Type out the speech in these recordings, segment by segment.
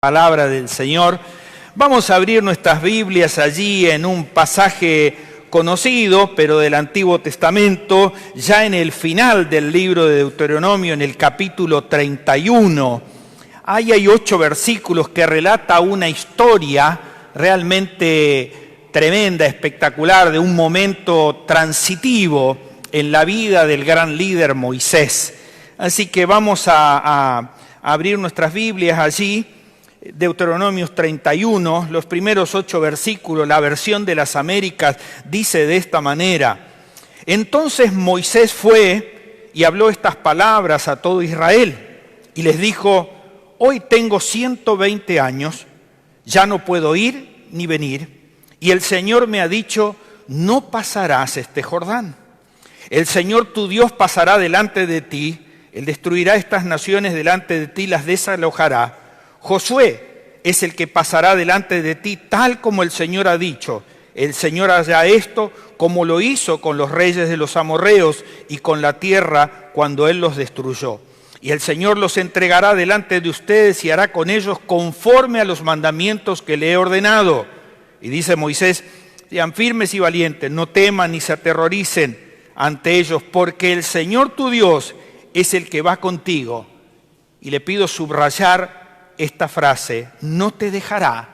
Palabra del Señor. Vamos a abrir nuestras Biblias allí en un pasaje conocido, pero del Antiguo Testamento, ya en el final del libro de Deuteronomio, en el capítulo 31. Ahí hay 8 versículos que relata una historia realmente tremenda, espectacular, de un momento transitivo en la vida del gran líder Moisés. Así que vamos a abrir nuestras Biblias allí. Deuteronomio 31, los primeros 8 versículos, la versión de las Américas dice de esta manera: Entonces Moisés fue y habló estas palabras a todo Israel y les dijo: Hoy tengo 120 años, ya no puedo ir ni venir, y el Señor me ha dicho: no pasarás este Jordán. El Señor tu Dios pasará delante de ti, Él destruirá estas naciones delante de ti, las desalojará. Josué es el que pasará delante de ti, tal como el Señor ha dicho. El Señor hará esto como lo hizo con los reyes de los amorreos y con la tierra cuando Él los destruyó. Y el Señor los entregará delante de ustedes y hará con ellos conforme a los mandamientos que le he ordenado. Y dice Moisés: sean firmes y valientes, no teman ni se aterroricen ante ellos, porque el Señor tu Dios es el que va contigo. Y le pido subrayar esta frase: no te dejará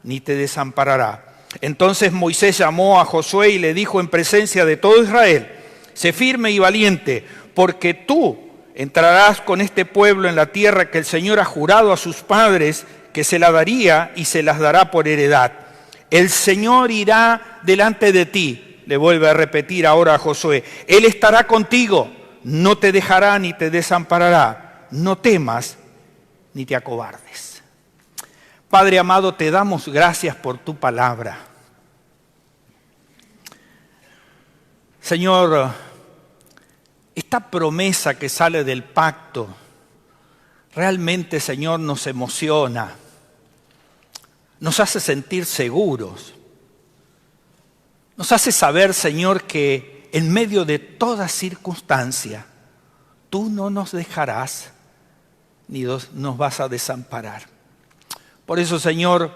ni te desamparará. Entonces Moisés llamó a Josué y le dijo en presencia de todo Israel: sé firme y valiente, porque tú entrarás con este pueblo en la tierra que el Señor ha jurado a sus padres que se la daría y se las dará por heredad. El Señor irá delante de ti, le vuelve a repetir ahora a Josué. Él estará contigo, no te dejará ni te desamparará. No temas ni te acobardes. Padre amado, te damos gracias por tu palabra. Señor, esta promesa que sale del pacto, realmente, Señor, nos emociona, nos hace sentir seguros, nos hace saber, Señor, que en medio de toda circunstancia, tú no nos dejarás ni nos vas a desamparar. Por eso, Señor,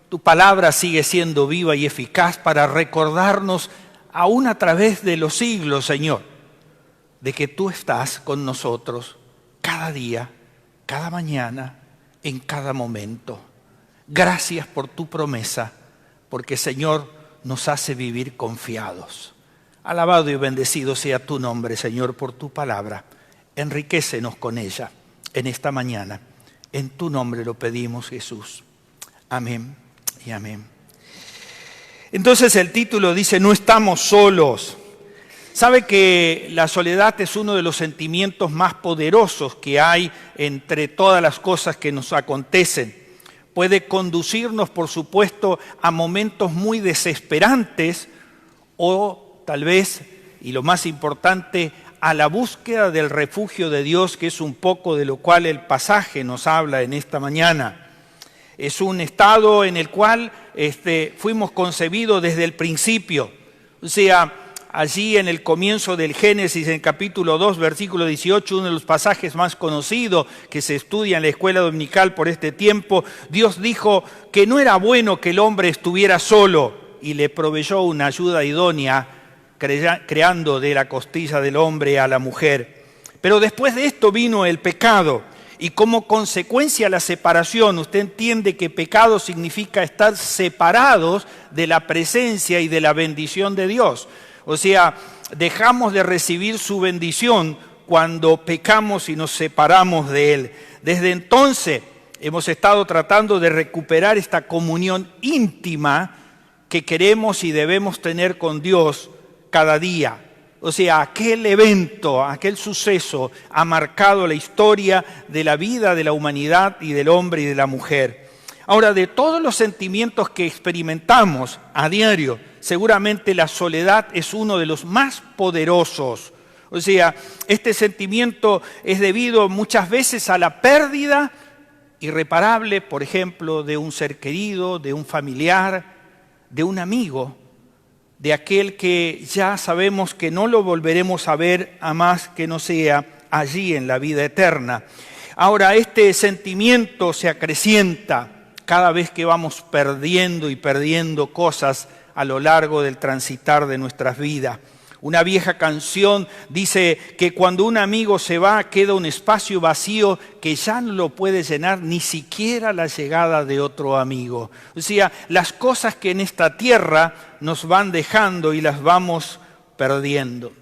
tu palabra sigue siendo viva y eficaz para recordarnos, aún a través de los siglos, Señor, de que tú estás con nosotros cada día, cada mañana, en cada momento. Gracias por tu promesa, porque, Señor, nos hace vivir confiados. Alabado y bendecido sea tu nombre, Señor, por tu palabra. Enriquécenos con ella en esta mañana. En tu nombre lo pedimos, Jesús. Amén y amén. Entonces el título dice: no estamos solos. Sabe que la soledad es uno de los sentimientos más poderosos que hay entre todas las cosas que nos acontecen. Puede conducirnos, por supuesto, a momentos muy desesperantes o tal vez, y lo más importante, a la búsqueda del refugio de Dios, que es un poco de lo cual el pasaje nos habla en esta mañana. Es un estado en el cual fuimos concebidos desde el principio. O sea, allí en el comienzo del Génesis, en capítulo 2, versículo 18, uno de los pasajes más conocidos que se estudia en la escuela dominical por este tiempo, Dios dijo que no era bueno que el hombre estuviera solo y le proveyó una ayuda idónea, creando de la costilla del hombre a la mujer. Pero después de esto vino el pecado y como consecuencia la separación. Usted entiende que pecado significa estar separados de la presencia y de la bendición de Dios. O sea, dejamos de recibir su bendición cuando pecamos y nos separamos de Él. Desde entonces hemos estado tratando de recuperar esta comunión íntima que queremos y debemos tener con Dios cada día. O sea, aquel evento, aquel suceso ha marcado la historia de la vida de la humanidad y del hombre y de la mujer. Ahora, de todos los sentimientos que experimentamos a diario, seguramente la soledad es uno de los más poderosos. O sea, este sentimiento es debido muchas veces a la pérdida irreparable, por ejemplo, de un ser querido, de un familiar, de un amigo, de aquel que ya sabemos que no lo volveremos a ver a más que no sea allí en la vida eterna. Ahora, este sentimiento se acrecienta cada vez que vamos perdiendo y perdiendo cosas a lo largo del transitar de nuestras vidas. Una vieja canción dice que cuando un amigo se va queda un espacio vacío que ya no lo puede llenar ni siquiera la llegada de otro amigo. O sea, las cosas que en esta tierra nos van dejando y las vamos perdiendo.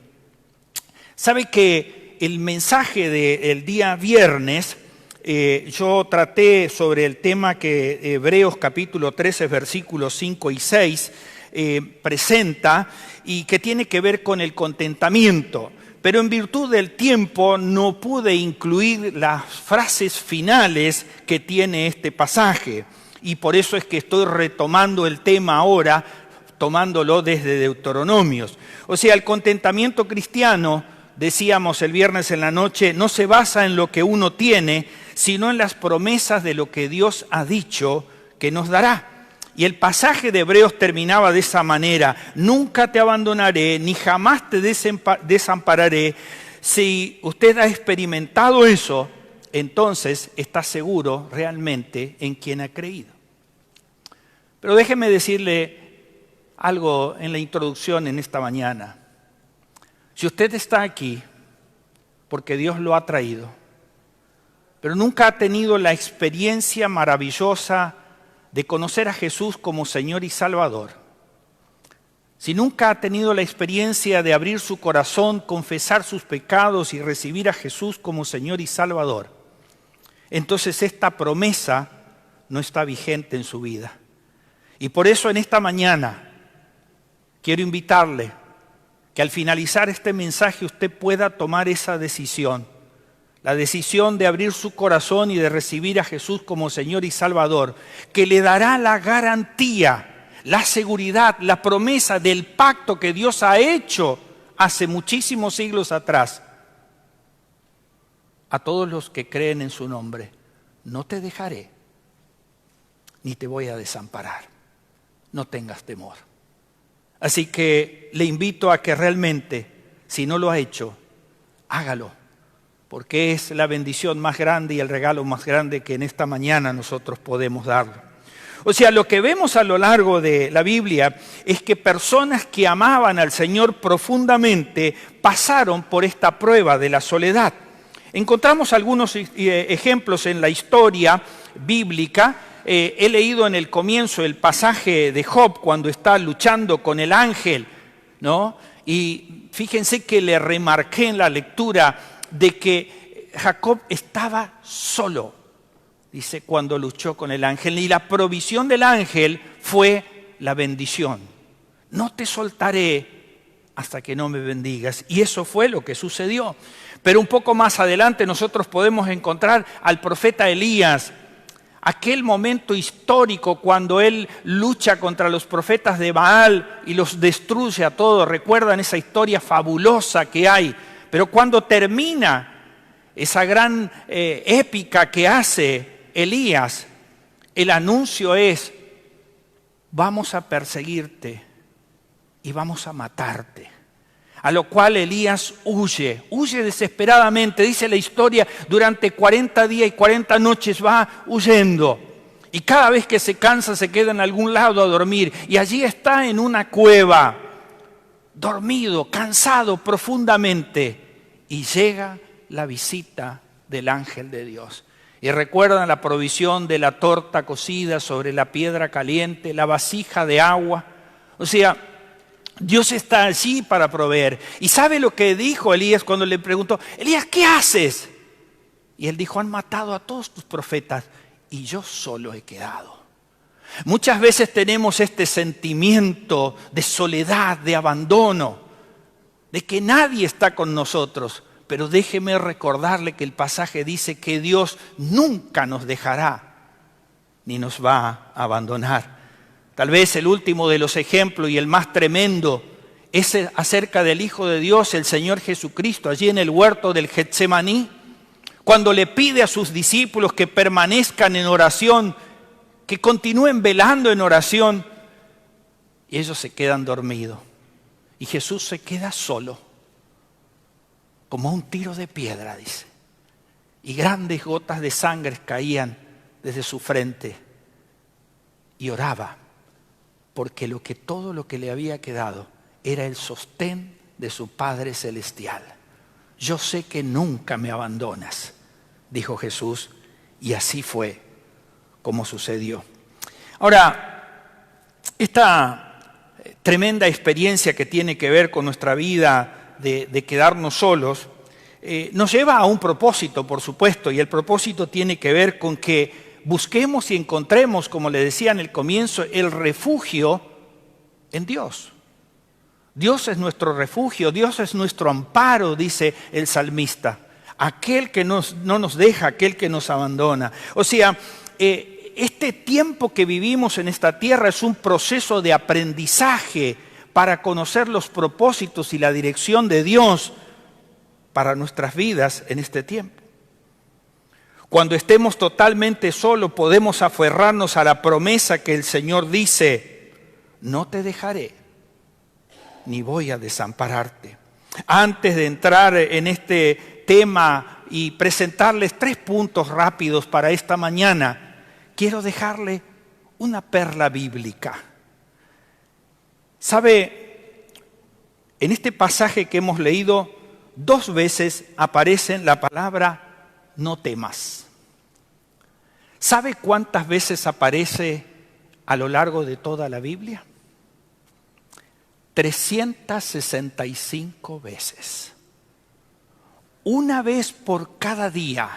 ¿Sabe que el mensaje del día viernes, yo traté sobre el tema que Hebreos capítulo 13, versículos 5 y 6 presenta y que tiene que ver con el contentamiento? Pero en virtud del tiempo no pude incluir las frases finales que tiene este pasaje. Y por eso es que estoy retomando el tema ahora, tomándolo desde Deuteronomios. O sea, el contentamiento cristiano, decíamos el viernes en la noche, no se basa en lo que uno tiene, sino en las promesas de lo que Dios ha dicho que nos dará. Y el pasaje de Hebreos terminaba de esa manera: nunca te abandonaré, ni jamás te desampararé. Si usted ha experimentado eso, entonces está seguro realmente en quien ha creído. Pero déjeme decirle algo en la introducción en esta mañana. Si usted está aquí porque Dios lo ha traído, pero nunca ha tenido la experiencia maravillosa de conocer a Jesús como Señor y Salvador, si nunca ha tenido la experiencia de abrir su corazón, confesar sus pecados y recibir a Jesús como Señor y Salvador, entonces esta promesa no está vigente en su vida. Y por eso en esta mañana quiero invitarle que al finalizar este mensaje usted pueda tomar esa decisión. La decisión de abrir su corazón y de recibir a Jesús como Señor y Salvador, que le dará la garantía, la seguridad, la promesa del pacto que Dios ha hecho hace muchísimos siglos atrás a todos los que creen en su nombre. No te dejaré, ni te voy a desamparar. No tengas temor. Así que le invito a que realmente, si no lo ha hecho, hágalo. Porque es la bendición más grande y el regalo más grande que en esta mañana nosotros podemos darle. O sea, lo que vemos a lo largo de la Biblia es que personas que amaban al Señor profundamente pasaron por esta prueba de la soledad. Encontramos algunos ejemplos en la historia bíblica. He leído en el comienzo el pasaje de Job cuando está luchando con el ángel, ¿no? Y fíjense que le remarqué en la lectura de que Jacob estaba solo, dice, cuando luchó con el ángel. Y la provisión del ángel fue la bendición. No te soltaré hasta que no me bendigas. Y eso fue lo que sucedió. Pero un poco más adelante nosotros podemos encontrar al profeta Elías, aquel momento histórico cuando él lucha contra los profetas de Baal y los destruye a todos. ¿Recuerdan esa historia fabulosa que hay? Pero cuando termina esa gran épica que hace Elías, el anuncio es: vamos a perseguirte y vamos a matarte. A lo cual Elías huye desesperadamente. Dice la historia, durante 40 días y 40 noches va huyendo. Y cada vez que se cansa se queda en algún lado a dormir. Y allí está en una cueva, dormido, cansado profundamente. Y llega la visita del ángel de Dios. Y recuerdan la provisión de la torta cocida sobre la piedra caliente, la vasija de agua. O sea, Dios está allí para proveer. ¿Y sabe lo que dijo Elías cuando le preguntó: Elías, ¿qué haces? Y él dijo: han matado a todos tus profetas y yo solo he quedado. Muchas veces tenemos este sentimiento de soledad, de abandono, de que nadie está con nosotros. Pero déjeme recordarle que el pasaje dice que Dios nunca nos dejará ni nos va a abandonar. Tal vez el último de los ejemplos y el más tremendo es acerca del Hijo de Dios, el Señor Jesucristo, allí en el huerto del Getsemaní, cuando le pide a sus discípulos que permanezcan en oración, que continúen velando en oración, y ellos se quedan dormidos. Y Jesús se queda solo, como un tiro de piedra, dice. y grandes gotas de sangre caían desde su frente. Y oraba, porque todo lo que le había quedado era el sostén de su Padre Celestial. Yo sé que nunca me abandonas, dijo Jesús, y así fue como sucedió. Ahora, esta tremenda experiencia que tiene que ver con nuestra vida de quedarnos solos, nos lleva a un propósito, por supuesto, y el propósito tiene que ver con que busquemos y encontremos, como le decía en el comienzo, el refugio en Dios. Dios es nuestro refugio, Dios es nuestro amparo, dice el salmista. Aquel que no nos deja, aquel que nos abandona. O sea, este tiempo que vivimos en esta tierra es un proceso de aprendizaje para conocer los propósitos y la dirección de Dios para nuestras vidas en este tiempo. Cuando estemos totalmente solos, podemos aferrarnos a la promesa que el Señor dice: no te dejaré, ni voy a desampararte. Antes de entrar en este tema y presentarles 3 puntos rápidos para esta mañana, quiero dejarle una perla bíblica. ¿Sabe? En este pasaje que hemos leído, 2 veces aparece la palabra no temas. ¿Sabe cuántas veces aparece a lo largo de toda la Biblia? 365 veces. Una vez por cada día,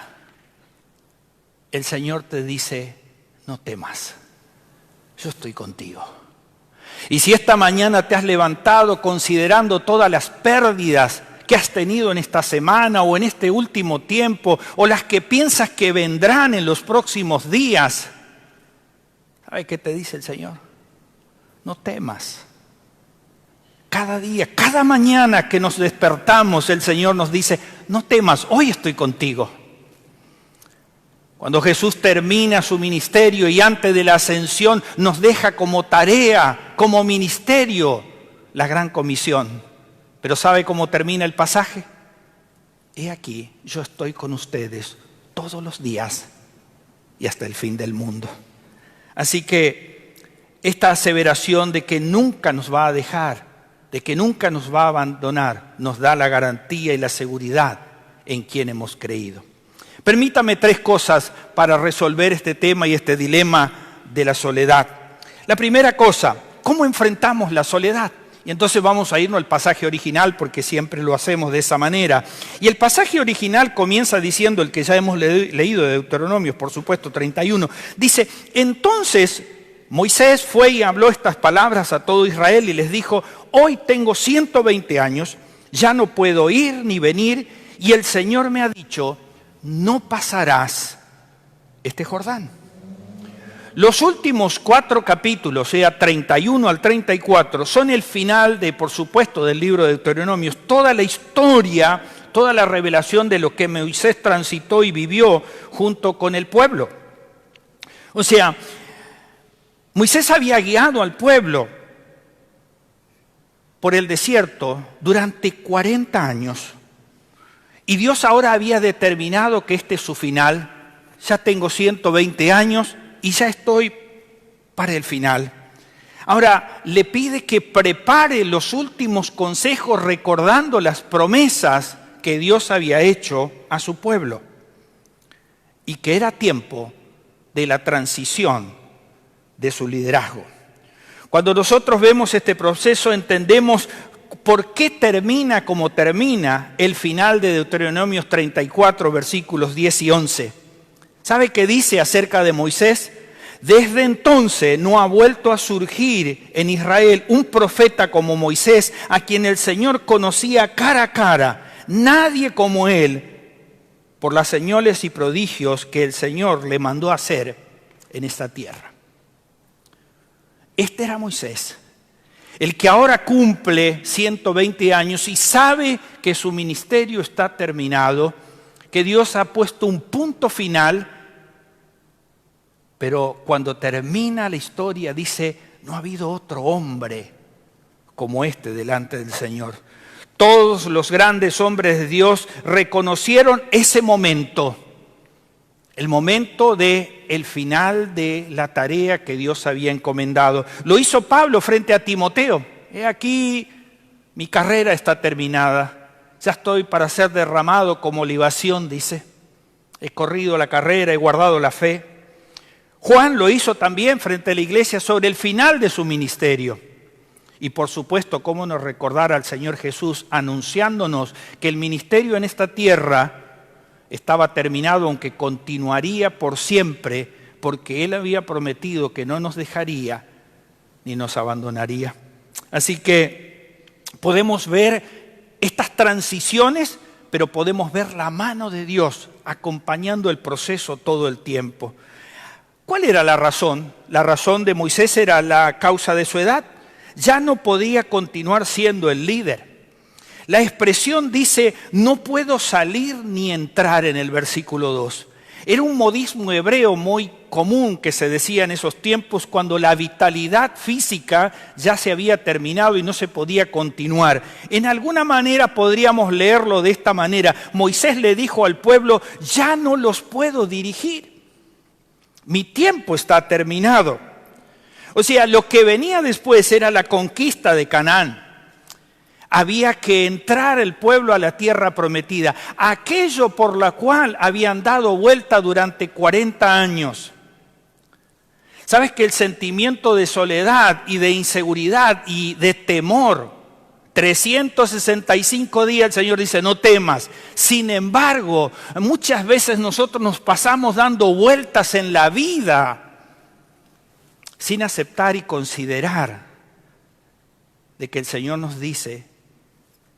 el Señor te dice: no temas, yo estoy contigo. Y si esta mañana te has levantado considerando todas las pérdidas que has tenido en esta semana o en este último tiempo, o las que piensas que vendrán en los próximos días, ¿sabe qué te dice el Señor? No temas. Cada día, cada mañana que nos despertamos, el Señor nos dice: no temas, hoy estoy contigo. Cuando Jesús termina su ministerio y antes de la ascensión nos deja como tarea, como ministerio, la gran comisión. Pero ¿sabe cómo termina el pasaje? He aquí, yo estoy con ustedes todos los días y hasta el fin del mundo. Así que esta aseveración de que nunca nos va a dejar, de que nunca nos va a abandonar, nos da la garantía y la seguridad en quien hemos creído. Permítame 3 cosas para resolver este tema y este dilema de la soledad. La primera cosa, ¿cómo enfrentamos la soledad? Y entonces vamos a irnos al pasaje original, porque siempre lo hacemos de esa manera. Y el pasaje original comienza diciendo, el que ya hemos leído de Deuteronomio, por supuesto, 31, dice: entonces Moisés fue y habló estas palabras a todo Israel y les dijo: hoy tengo 120 años, ya no puedo ir ni venir, y el Señor me ha dicho: no pasarás este Jordán. Los últimos 4 capítulos, sea 31 al 34, son el final por supuesto, del libro de Deuteronomio. Toda la historia, toda la revelación de lo que Moisés transitó y vivió junto con el pueblo. O sea, Moisés había guiado al pueblo por el desierto durante 40 años. Y Dios ahora había determinado que este es su final. Ya tengo 120 años y ya estoy para el final. Ahora le pide que prepare los últimos consejos recordando las promesas que Dios había hecho a su pueblo. Y que era tiempo de la transición de su liderazgo. Cuando nosotros vemos este proceso, entendemos por qué termina como termina el final de Deuteronomio 34, versículos 10 y 11. ¿Sabe qué dice acerca de Moisés? Desde entonces no ha vuelto a surgir en Israel un profeta como Moisés, a quien el Señor conocía cara a cara. Nadie como él, por las señales y prodigios que el Señor le mandó a hacer en esta tierra. Este era Moisés, el que ahora cumple 120 años y sabe que su ministerio está terminado, que Dios ha puesto un punto final, pero cuando termina la historia dice: no ha habido otro hombre como este delante del Señor. Todos los grandes hombres de Dios reconocieron ese momento el momento del final de la tarea que Dios había encomendado. Lo hizo Pablo frente a Timoteo. He aquí, mi carrera está terminada. Ya estoy para ser derramado como libación, dice. He corrido la carrera, he guardado la fe. Juan lo hizo también frente a la iglesia sobre el final de su ministerio. Y por supuesto, cómo no recordar al Señor Jesús anunciándonos que el ministerio en esta tierra estaba terminado, aunque continuaría por siempre, porque Él había prometido que no nos dejaría ni nos abandonaría. Así que podemos ver estas transiciones, pero podemos ver la mano de Dios acompañando el proceso todo el tiempo. ¿Cuál era la razón? La razón de Moisés era la causa de su edad. Ya no podía continuar siendo el líder. La expresión dice, no puedo salir ni entrar en el versículo 2. Era un modismo hebreo muy común que se decía en esos tiempos cuando la vitalidad física ya se había terminado y no se podía continuar. En alguna manera podríamos leerlo de esta manera. Moisés le dijo al pueblo, ya no los puedo dirigir. Mi tiempo está terminado. O sea, lo que venía después era la conquista de Canaán. Había que entrar el pueblo a la tierra prometida, aquello por la cual habían dado vuelta durante 40 años. ¿Sabes que el sentimiento de soledad y de inseguridad y de temor, 365 días el Señor dice, no temas. Sin embargo, muchas veces nosotros nos pasamos dando vueltas en la vida sin aceptar y considerar de que el Señor nos dice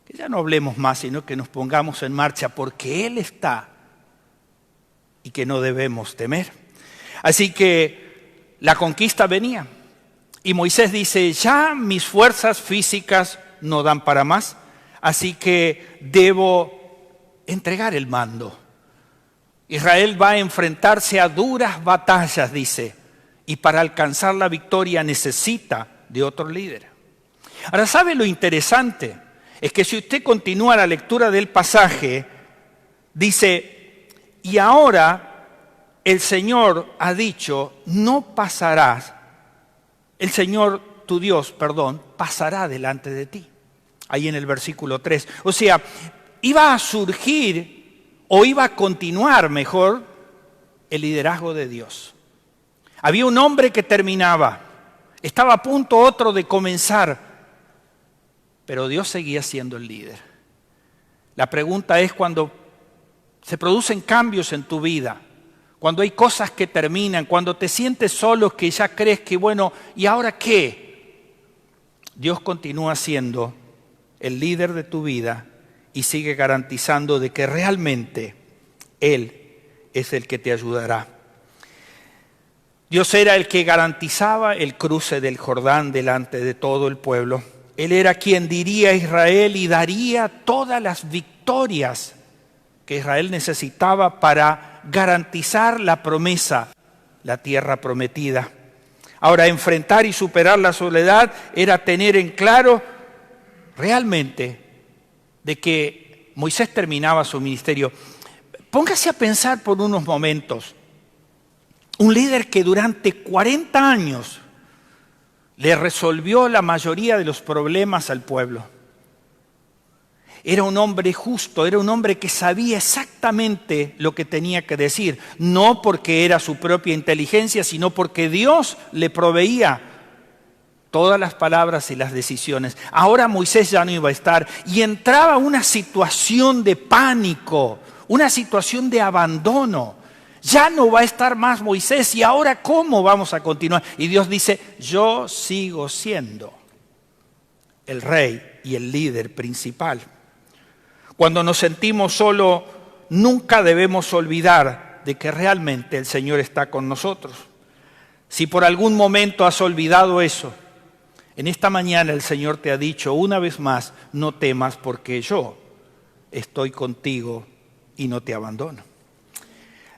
que ya no hablemos más, sino que nos pongamos en marcha porque Él está y que no debemos temer. Así que la conquista venía y Moisés dice, ya mis fuerzas físicas no dan para más, así que debo entregar el mando. Israel va a enfrentarse a duras batallas, dice, y para alcanzar la victoria necesita de otro líder. Ahora, ¿sabe lo interesante? Es que si usted continúa la lectura del pasaje, dice, y ahora el Señor ha dicho, no pasarás, el Señor tu Dios, pasará delante de ti. Ahí en el versículo 3. O sea, iba a surgir, o iba a continuar mejor, el liderazgo de Dios. Había un hombre que terminaba, estaba a punto otro de comenzar, pero Dios seguía siendo el líder. La pregunta es cuando se producen cambios en tu vida, cuando hay cosas que terminan, cuando te sientes solo, que ya crees que bueno, ¿y ahora qué? Dios continúa siendo el líder de tu vida y sigue garantizando de que realmente Él es el que te ayudará. Dios era el que garantizaba el cruce del Jordán delante de todo el pueblo. Él era quien diría a Israel y daría todas las victorias que Israel necesitaba para garantizar la promesa, la tierra prometida. Ahora, enfrentar y superar la soledad era tener en claro realmente de que Moisés terminaba su ministerio. Póngase a pensar por unos momentos. Un líder que durante 40 años le resolvió la mayoría de los problemas al pueblo. Era un hombre justo, era un hombre que sabía exactamente lo que tenía que decir, no porque era su propia inteligencia, sino porque Dios le proveía todas las palabras y las decisiones. Ahora Moisés ya no iba a estar y entraba una situación de pánico, una situación de abandono. Ya no va a estar más Moisés y ahora ¿cómo vamos a continuar? Y Dios dice, yo sigo siendo el rey y el líder principal. Cuando nos sentimos solos, nunca debemos olvidar de que realmente el Señor está con nosotros. Si por algún momento has olvidado eso, en esta mañana el Señor te ha dicho una vez más, no temas porque yo estoy contigo y no te abandono.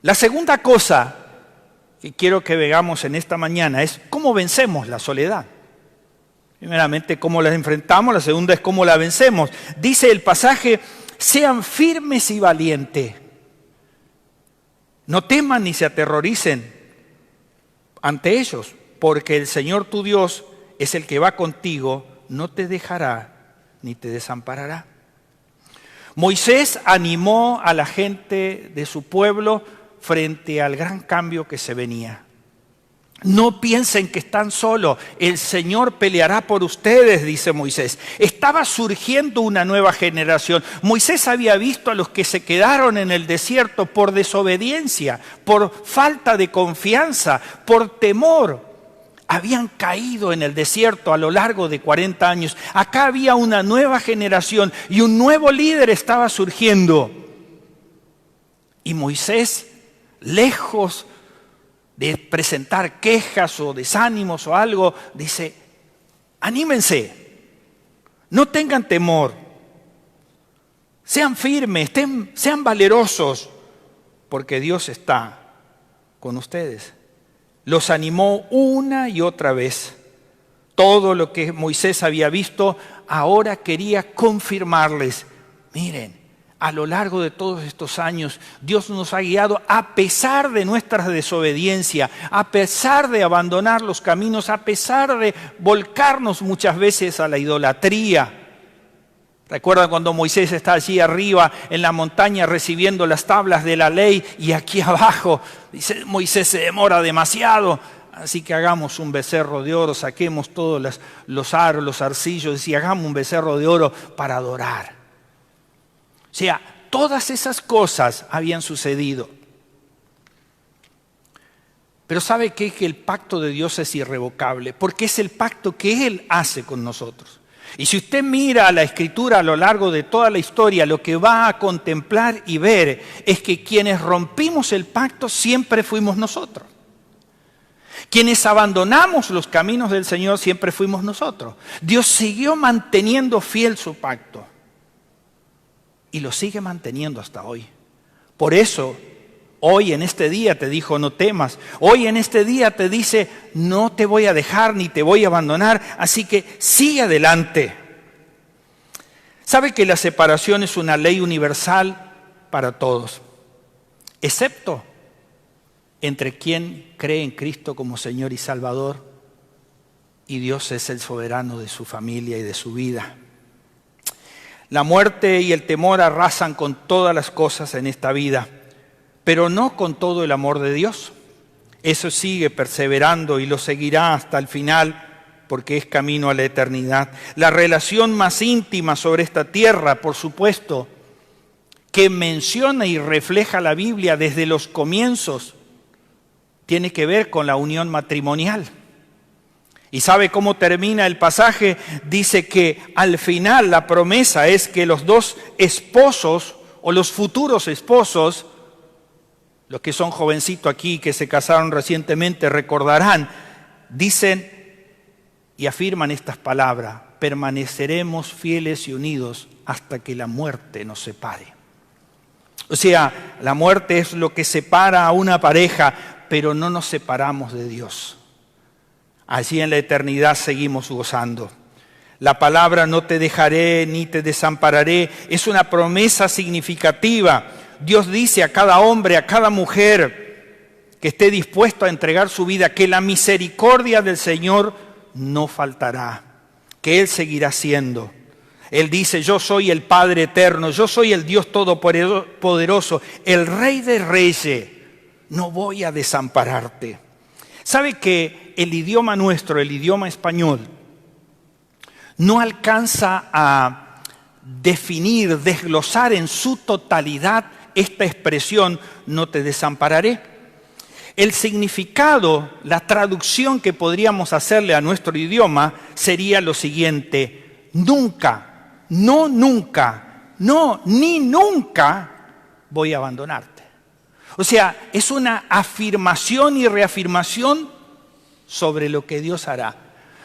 La segunda cosa que quiero que veamos en esta mañana es cómo vencemos la soledad. Primeramente, cómo la enfrentamos, la segunda es cómo la vencemos. Dice el pasaje, sean firmes y valientes. No teman ni se aterroricen ante ellos, porque el Señor tu Dios es el que va contigo, no te dejará ni te desamparará. Moisés animó a la gente de su pueblo frente al gran cambio que se venía. No piensen que están solos, el Señor peleará por ustedes, dice Moisés. Estaba surgiendo una nueva generación. Moisés había visto a los que se quedaron en el desierto por desobediencia, por falta de confianza, por temor. Habían caído en el desierto a lo largo de 40 años. Acá había una nueva generación y un nuevo líder estaba surgiendo. Y Moisés, lejos de presentar quejas o desánimos o algo, dice, anímense, no tengan temor, sean firmes, sean valerosos, porque Dios está con ustedes. Los animó una y otra vez. Todo lo que Moisés había visto, ahora quería confirmarles. Miren, a lo largo de todos estos años, Dios nos ha guiado a pesar de nuestra desobediencia, a pesar de abandonar los caminos, a pesar de volcarnos muchas veces a la idolatría. ¿Recuerdan cuando Moisés está allí arriba en la montaña recibiendo las tablas de la ley y aquí abajo dice, Moisés se demora demasiado, así que hagamos un becerro de oro, saquemos todos los aros, los arcillos y hagamos un becerro de oro para adorar? O sea, todas esas cosas habían sucedido. Pero ¿sabe qué? Que el pacto de Dios es irrevocable, porque es el pacto que Él hace con nosotros. Y si usted mira a la Escritura a lo largo de toda la historia, lo que va a contemplar y ver es que quienes rompimos el pacto siempre fuimos nosotros. Quienes abandonamos los caminos del Señor siempre fuimos nosotros. Dios siguió manteniendo fiel su pacto. Y lo sigue manteniendo hasta hoy. Por eso, hoy en este día te dijo, no temas. Hoy en este día te dice, no te voy a dejar ni te voy a abandonar. Así que sigue adelante. ¿Sabe que la separación es una ley universal para todos? Excepto entre quien cree en Cristo como Señor y Salvador. Y Dios es el soberano de su familia y de su vida. La muerte y el temor arrasan con todas las cosas en esta vida, pero no con todo el amor de Dios. Eso sigue perseverando y lo seguirá hasta el final, porque es camino a la eternidad. La relación más íntima sobre esta tierra, por supuesto, que menciona y refleja la Biblia desde los comienzos, tiene que ver con la unión matrimonial. ¿Y sabe cómo termina el pasaje? Dice que al final la promesa es que los dos esposos o los futuros esposos, los que son jovencitos aquí que se casaron recientemente recordarán, dicen y afirman estas palabras, permaneceremos fieles y unidos hasta que la muerte nos separe. O sea, la muerte es lo que separa a una pareja, pero no nos separamos de Dios. Allí en la eternidad seguimos gozando. La palabra no te dejaré ni te desampararé es una promesa significativa. Dios dice a cada hombre, a cada mujer que esté dispuesto a entregar su vida, que la misericordia del Señor no faltará, que Él seguirá siendo. Él dice, yo soy el Padre eterno, yo soy el Dios todopoderoso, el Rey de Reyes, no voy a desampararte. ¿Sabe que el idioma nuestro, el idioma español, no alcanza a definir, desglosar en su totalidad esta expresión, no te desampararé? El significado, la traducción que podríamos hacerle a nuestro idioma sería lo siguiente: nunca, no nunca, no ni nunca voy a abandonarte. O sea, es una afirmación y reafirmación sobre lo que Dios hará.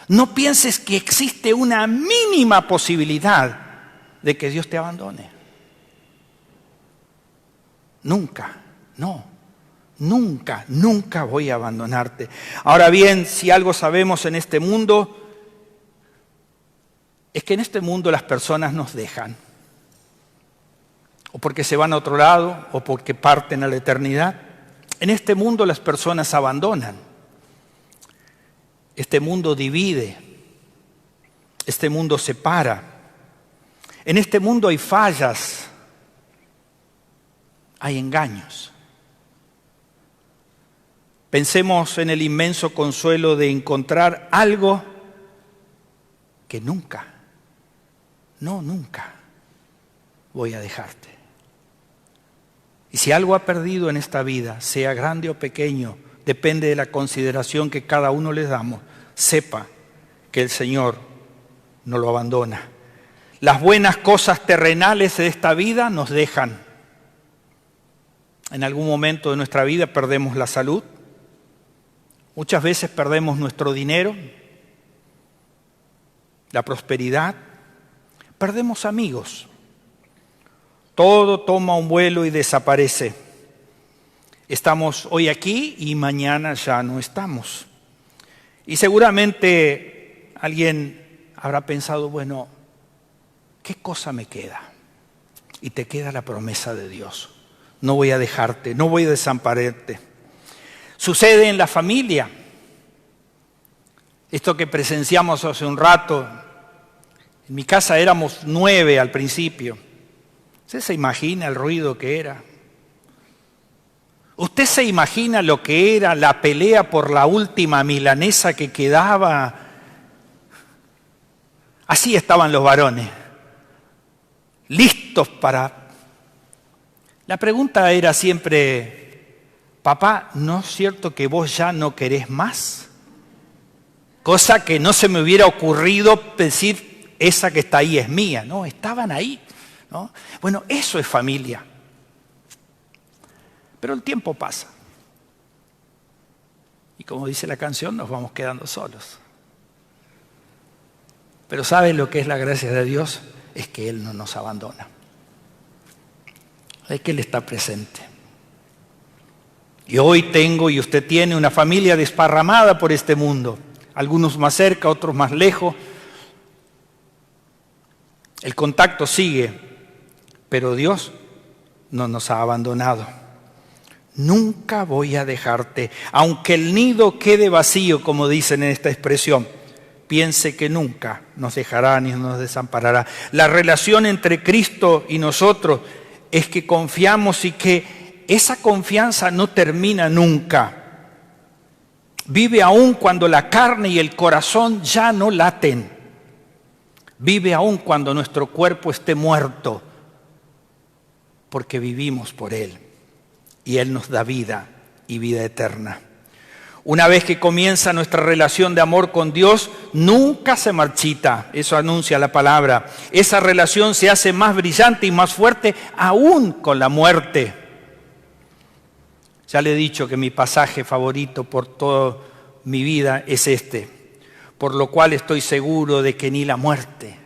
No pienses que existe una mínima posibilidad de que Dios te abandone. Nunca, no, nunca, nunca voy a abandonarte. Ahora bien, si algo sabemos en este mundo, es que en este mundo las personas nos dejan. O porque se van a otro lado, o porque parten a la eternidad. En este mundo las personas abandonan. Este mundo divide. Este mundo separa. En este mundo hay fallas. Hay engaños. Pensemos en el inmenso consuelo de encontrar algo que nunca voy a dejarte. Y si algo ha perdido en esta vida, sea grande o pequeño, depende de la consideración que cada uno le damos, sepa que el Señor no lo abandona. Las buenas cosas terrenales de esta vida nos dejan. En algún momento de nuestra vida perdemos la salud. Muchas veces perdemos nuestro dinero, la prosperidad, perdemos amigos. Todo toma un vuelo y desaparece. Estamos hoy aquí y mañana ya no estamos. Y seguramente alguien habrá pensado, bueno, ¿qué cosa me queda? Y te queda la promesa de Dios. No voy a dejarte, no voy a desampararte. Sucede en la familia. Esto que presenciamos hace un rato. En mi casa éramos 9 al principio. ¿Usted se imagina el ruido que era? ¿Usted se imagina lo que era la pelea por la última milanesa que quedaba? Así estaban los varones, listos para... La pregunta era siempre... Papá, ¿no es cierto que vos ya no querés más? Cosa que no se me hubiera ocurrido decir, esa que está ahí es mía. No, estaban ahí, ¿no? Bueno, eso es familia. Pero el tiempo pasa. Y como dice la canción, nos vamos quedando solos. Pero ¿sabe lo que es la gracia de Dios? Es que Él no nos abandona. Es que Él está presente. Y hoy tengo y usted tiene una familia desparramada por este mundo. Algunos más cerca, otros más lejos. El contacto sigue, pero Dios no nos ha abandonado. Nunca voy a dejarte, aunque el nido quede vacío, como dicen en esta expresión. Piense que nunca nos dejará ni nos desamparará. La relación entre Cristo y nosotros es que confiamos y que esa confianza no termina nunca. Vive aún cuando la carne y el corazón ya no laten. Vive aún cuando nuestro cuerpo esté muerto, porque vivimos por Él y Él nos da vida y vida eterna. Una vez que comienza nuestra relación de amor con Dios, nunca se marchita. Eso anuncia la palabra. Esa relación se hace más brillante y más fuerte aún con la muerte. Ya le he dicho que mi pasaje favorito por toda mi vida es este, por lo cual estoy seguro de que ni la muerte,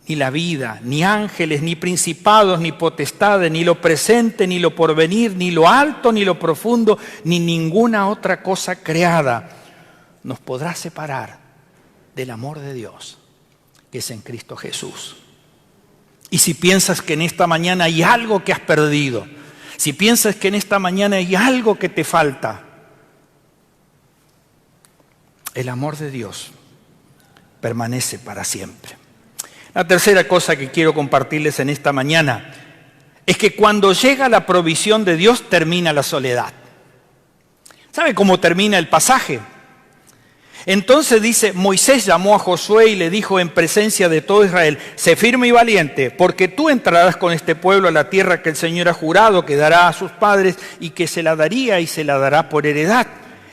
ni la vida, ni ángeles, ni principados, ni potestades, ni lo presente, ni lo porvenir, ni lo alto, ni lo profundo, ni ninguna otra cosa creada nos podrá separar del amor de Dios que es en Cristo Jesús. Y si piensas que en esta mañana hay algo que has perdido, si piensas que en esta mañana hay algo que te falta, el amor de Dios permanece para siempre. La tercera cosa que quiero compartirles en esta mañana es que cuando llega la provisión de Dios termina la soledad. ¿Sabe cómo termina el pasaje? Entonces dice, Moisés llamó a Josué y le dijo en presencia de todo Israel, sé firme y valiente, porque tú entrarás con este pueblo a la tierra que el Señor ha jurado que dará a sus padres y que se la daría y se la dará por heredad.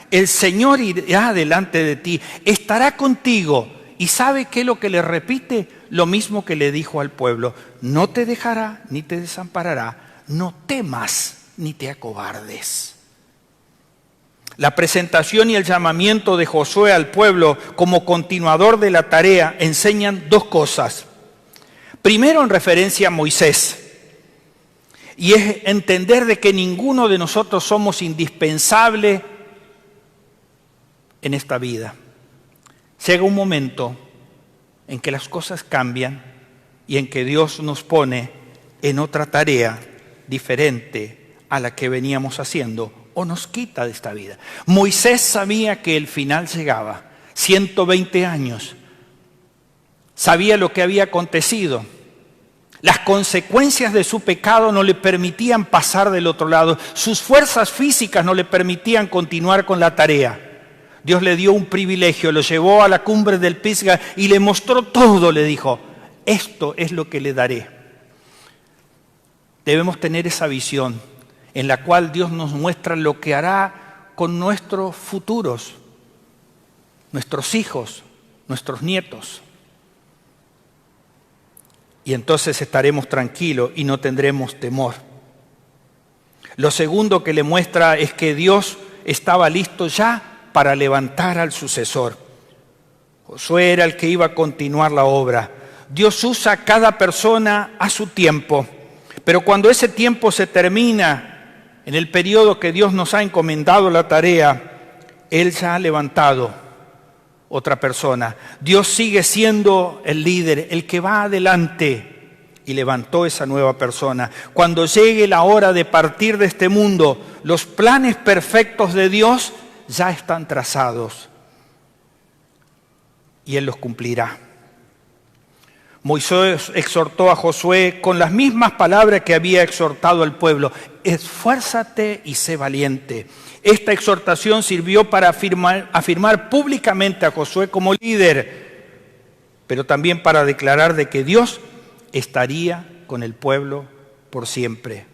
El Señor irá delante de ti, estará contigo. ¿Y sabe qué es lo que le repite? Lo mismo que le dijo al pueblo, no te dejará ni te desamparará, no temas ni te acobardes. La presentación y el llamamiento de Josué al pueblo como continuador de la tarea enseñan dos cosas. Primero, en referencia a Moisés, y es entender de que ninguno de nosotros somos indispensables en esta vida. Llega un momento en que las cosas cambian y en que Dios nos pone en otra tarea diferente a la que veníamos haciendo o nos quita de esta vida. Moisés sabía que el final llegaba, 120 años. Sabía lo que había acontecido. Las consecuencias de su pecado no le permitían pasar del otro lado. Sus fuerzas físicas no le permitían continuar con la tarea. Dios le dio un privilegio, lo llevó a la cumbre del Pisga y le mostró todo, le dijo, esto es lo que le daré. Debemos tener esa visión en la cual Dios nos muestra lo que hará con nuestros futuros, nuestros hijos, nuestros nietos. Y entonces estaremos tranquilos y no tendremos temor. Lo segundo que le muestra es que Dios estaba listo ya para levantar al sucesor. Josué era el que iba a continuar la obra. Dios usa a cada persona a su tiempo, pero cuando ese tiempo se termina, en el periodo que Dios nos ha encomendado la tarea, Él ya ha levantado otra persona. Dios sigue siendo el líder, el que va adelante, y levantó esa nueva persona. Cuando llegue la hora de partir de este mundo, los planes perfectos de Dios ya están trazados y Él los cumplirá. Moisés exhortó a Josué con las mismas palabras que había exhortado al pueblo: esfuérzate y sé valiente. Esta exhortación sirvió para afirmar públicamente a Josué como líder, pero también para declarar de que Dios estaría con el pueblo por siempre.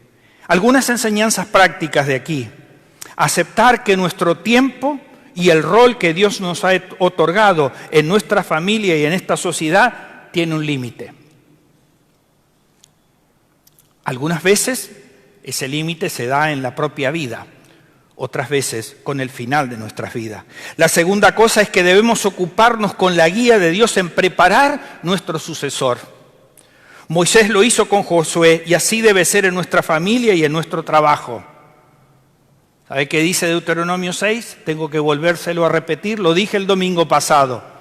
Algunas enseñanzas prácticas de aquí: aceptar que nuestro tiempo y el rol que Dios nos ha otorgado en nuestra familia y en esta sociedad tiene un límite. Algunas veces ese límite se da en la propia vida, otras veces con el final de nuestras vidas. La segunda cosa es que debemos ocuparnos con la guía de Dios en preparar nuestro sucesor. Moisés lo hizo con Josué y así debe ser en nuestra familia y en nuestro trabajo. ¿Sabe qué dice Deuteronomio 6? Tengo que volvérselo a repetir, lo dije el domingo pasado.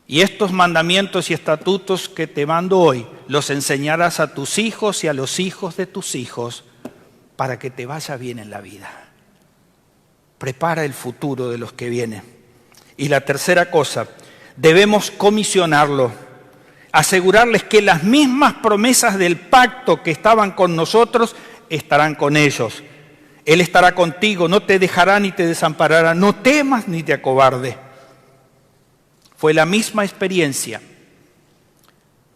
Y estos mandamientos y estatutos que te mando hoy, los enseñarás a tus hijos y a los hijos de tus hijos, para que te vaya bien en la vida. Prepara el futuro de los que vienen. Y la tercera cosa, debemos comisionarlo, asegurarles que las mismas promesas del pacto que estaban con nosotros estarán con ellos. Él estará contigo, no te dejará ni te desamparará, no temas ni te acobardes. Fue la misma experiencia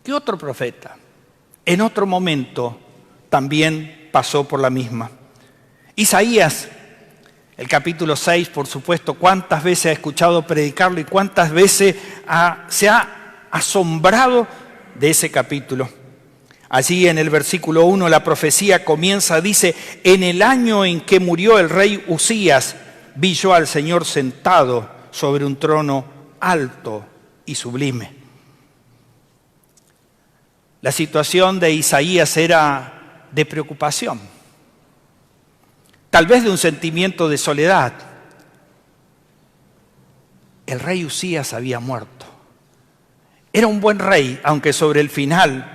que otro profeta, en otro momento, también pasó por la misma. Isaías, el capítulo 6, por supuesto, cuántas veces ha escuchado predicarlo y cuántas veces se ha asombrado de ese capítulo. Allí en el versículo 1 la profecía comienza, dice: en el año en que murió el rey Usías, vi yo al Señor sentado sobre un trono alto y sublime. La situación de Isaías era de preocupación, tal vez de un sentimiento de soledad. El rey Usías había muerto. Era un buen rey, aunque sobre el final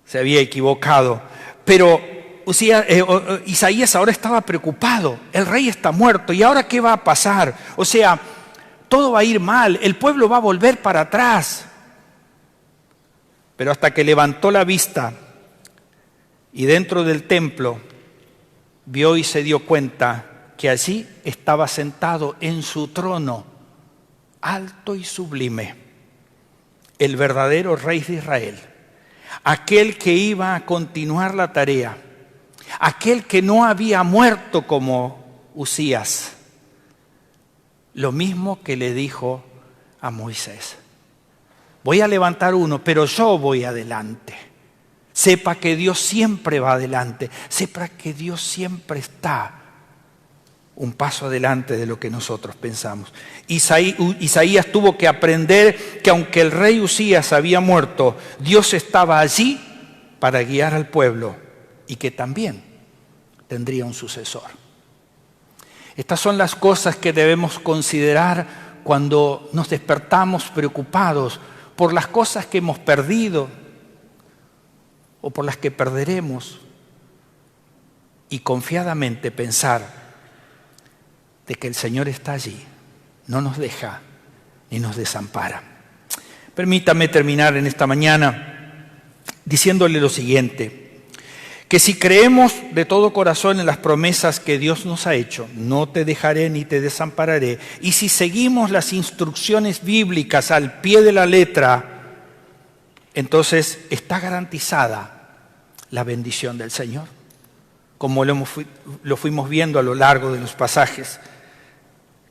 se había equivocado. Pero Isaías ahora estaba preocupado. El rey está muerto. ¿Y ahora qué va a pasar? O sea, todo va a ir mal. El pueblo va a volver para atrás. Pero hasta que levantó la vista y dentro del templo vio y se dio cuenta que allí estaba sentado en su trono, alto y sublime, el verdadero rey de Israel. Aquel que iba a continuar la tarea, aquel que no había muerto como Usías, lo mismo que le dijo a Moisés: voy a levantar uno, pero yo voy adelante. Sepa que Dios siempre va adelante, sepa que Dios siempre está un paso adelante de lo que nosotros pensamos. Isaías tuvo que aprender que aunque el rey Usías había muerto, Dios estaba allí para guiar al pueblo y que también tendría un sucesor. Estas son las cosas que debemos considerar cuando nos despertamos preocupados por las cosas que hemos perdido o por las que perderemos. y confiadamente pensar de que el Señor está allí, no nos deja ni nos desampara. Permítame terminar en esta mañana diciéndole lo siguiente, que si creemos de todo corazón en las promesas que Dios nos ha hecho, no te dejaré ni te desampararé, y si seguimos las instrucciones bíblicas al pie de la letra, entonces está garantizada la bendición del Señor, como lo fuimos viendo a lo largo de los pasajes.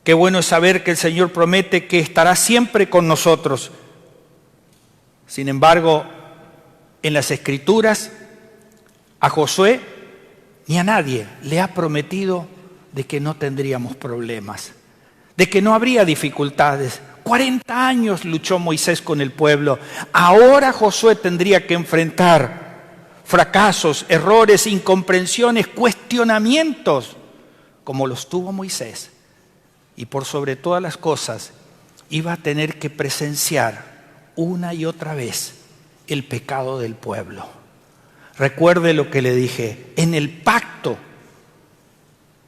Qué bueno es saber que el Señor promete que estará siempre con nosotros. Sin embargo, en las Escrituras, a Josué ni a nadie le ha prometido de que no tendríamos problemas, de que no habría dificultades. 40 años luchó Moisés con el pueblo. Ahora Josué tendría que enfrentar fracasos, errores, incomprensiones, cuestionamientos, como los tuvo Moisés. Y por sobre todas las cosas, iba a tener que presenciar una y otra vez el pecado del pueblo. Recuerde lo que le dije, en el pacto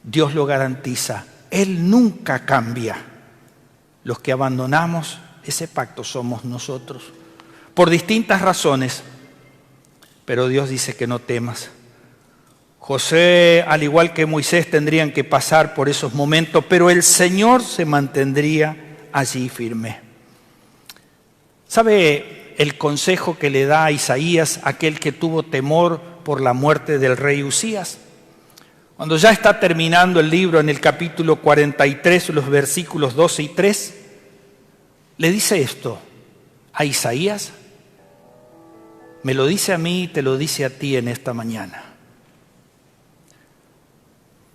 Dios lo garantiza, Él nunca cambia. Los que abandonamos ese pacto somos nosotros, por distintas razones, pero Dios dice que no temas. José, al igual que Moisés, tendrían que pasar por esos momentos, pero el Señor se mantendría allí firme. ¿Sabe el consejo que le da a Isaías, aquel que tuvo temor por la muerte del rey Usías? Cuando ya está terminando el libro, en el capítulo 43, los versículos 12 y 3, le dice esto a Isaías, me lo dice a mí y te lo dice a ti en esta mañana.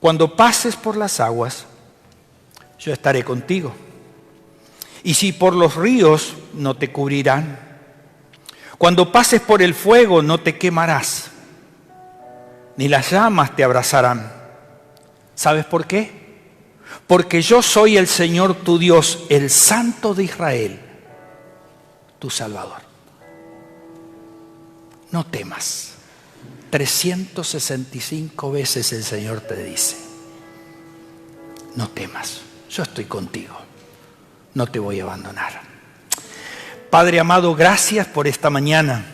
Cuando pases por las aguas, yo estaré contigo. Y si por los ríos, no te cubrirán. Cuando pases por el fuego, no te quemarás, ni las llamas te abrazarán. ¿Sabes por qué? Porque yo soy el Señor tu Dios, el Santo de Israel, tu Salvador. No temas. 365 veces el Señor te dice, no temas, yo estoy contigo, no te voy a abandonar. Padre amado, gracias por esta mañana.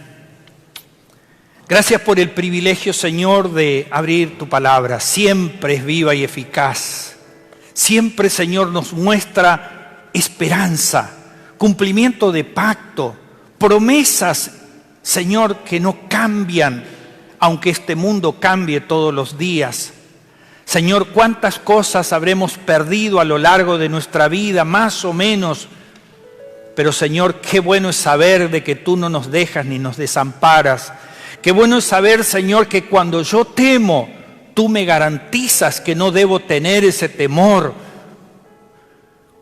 Gracias por el privilegio, Señor, de abrir tu palabra. Siempre es viva y eficaz. Siempre, Señor, nos muestra esperanza, cumplimiento de pacto, promesas, Señor, que no cambian, aunque este mundo cambie todos los días. Señor, cuántas cosas habremos perdido a lo largo de nuestra vida, más o menos. Pero Señor, qué bueno es saber de que tú no nos dejas ni nos desamparas. Qué bueno es saber, Señor, que cuando yo temo, tú me garantizas que no debo tener ese temor,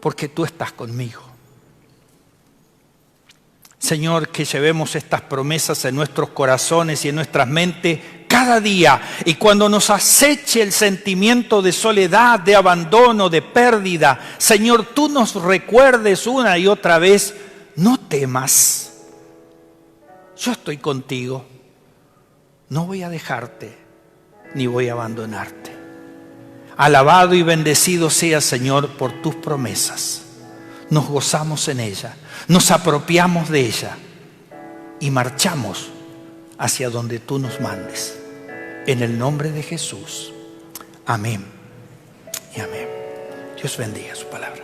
porque tú estás conmigo. Señor, que llevemos estas promesas en nuestros corazones y en nuestras mentes cada día. Y cuando nos aceche el sentimiento de soledad, de abandono, de pérdida, Señor, tú nos recuerdes una y otra vez, no temas, yo estoy contigo, no voy a dejarte ni voy a abandonarte. Alabado y bendecido sea, Señor, por tus promesas. Nos gozamos en ella, nos apropiamos de ella y marchamos hacia donde tú nos mandes. En el nombre de Jesús. Amén y amén. Dios bendiga su palabra.